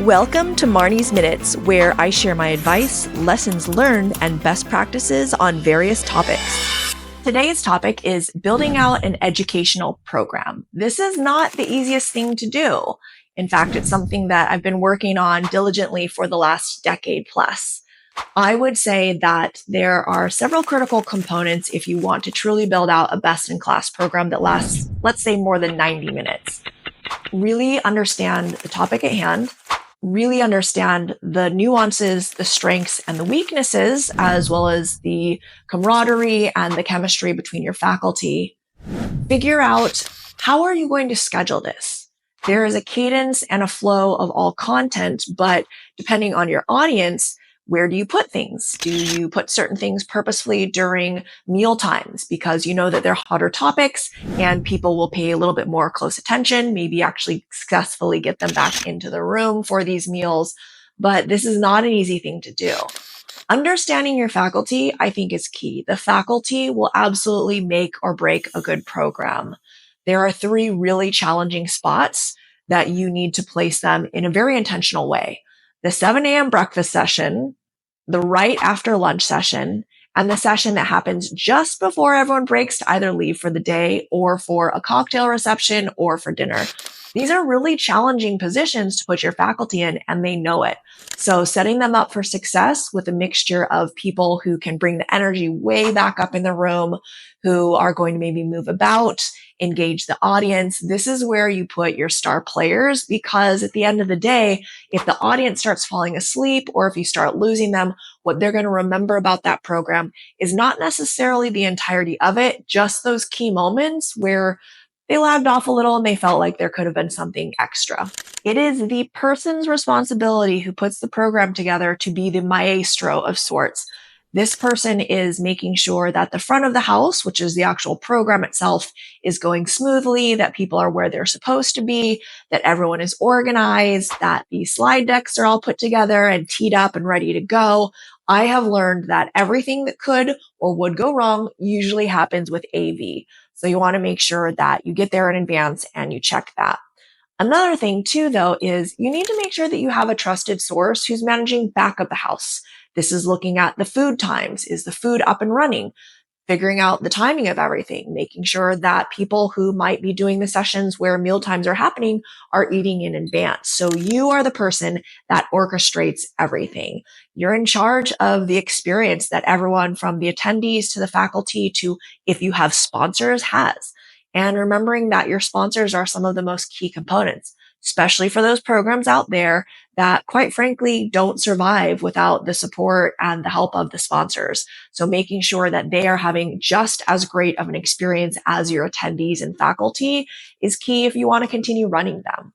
Welcome to Marney's Minutes, where I share my advice, lessons learned, and best practices on various topics. Today's topic is building out an educational program. This is not the easiest thing to do. In fact, it's something that I've been working on diligently for the last decade plus. I would say that there are several critical components if you want to truly build out a best-in-class program that lasts, let's say, more than 90 minutes. Really understand the topic at hand, really understand the nuances, the strengths, and the weaknesses, as well as the camaraderie and the chemistry between your faculty. Figure out, how are you going to schedule this? There is a cadence and a flow of all content, but depending on your audience, where do you put things? Do you put certain things purposefully during meal times because you know that they're hotter topics and people will pay a little bit more close attention, maybe actually successfully get them back into the room for these meals? But this is not an easy thing to do. Understanding your faculty, I think, is key. The faculty will absolutely make or break a good program. There are 3 really challenging spots that you need to place them in a very intentional way. The 7 a.m. breakfast session, the right after lunch session, and the session that happens just before everyone breaks to either leave for the day or for a cocktail reception or for dinner. These are really challenging positions to put your faculty in, and they know it. So setting them up for success with a mixture of people who can bring the energy way back up in the room, who are going to maybe move about, engage the audience. This is where you put your star players, because at the end of the day, if the audience starts falling asleep or if you start losing them, what they're going to remember about that program is not necessarily the entirety of it, just those key moments where they lagged off a little and they felt like there could have been something extra. It is the person's responsibility who puts the program together to be the maestro of sorts. This person is making sure that the front of the house, which is the actual program itself, is going smoothly, that people are where they're supposed to be, that everyone is organized, that the slide decks are all put together and teed up and ready to go. I have learned that everything that could or would go wrong usually happens with AV. So you want to make sure that you get there in advance and you check that. Another thing too, though, is you need to make sure that you have a trusted source who's managing back of the house. This is looking at the food times. Is the food up and running? Figuring out the timing of everything, making sure that people who might be doing the sessions where meal times are happening are eating in advance. So you are the person that orchestrates everything. You're in charge of the experience that everyone from the attendees to the faculty to, if you have sponsors, has. And remembering that your sponsors are some of the most key components, especially for those programs out there that, quite frankly, don't survive without the support and the help of the sponsors. So making sure that they are having just as great of an experience as your attendees and faculty is key if you want to continue running them.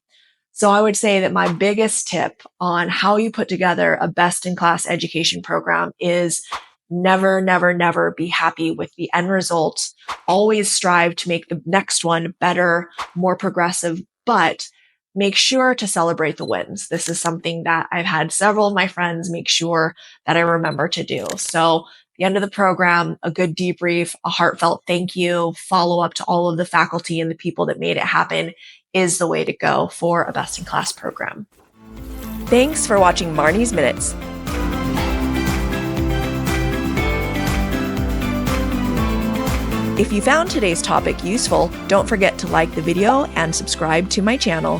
So I would say that my biggest tip on how you put together a best-in-class education program is never, never, never be happy with the end result. Always strive to make the next one better, more progressive, but make sure to celebrate the wins. This is something that I've had several of my friends make sure that I remember to do. So at the end of the program, a good debrief, a heartfelt thank you, follow up to all of the faculty and the people that made it happen is the way to go for a best-in-class program. Thanks for watching Marney's Minutes. If you found today's topic useful, don't forget to like the video and subscribe to my channel.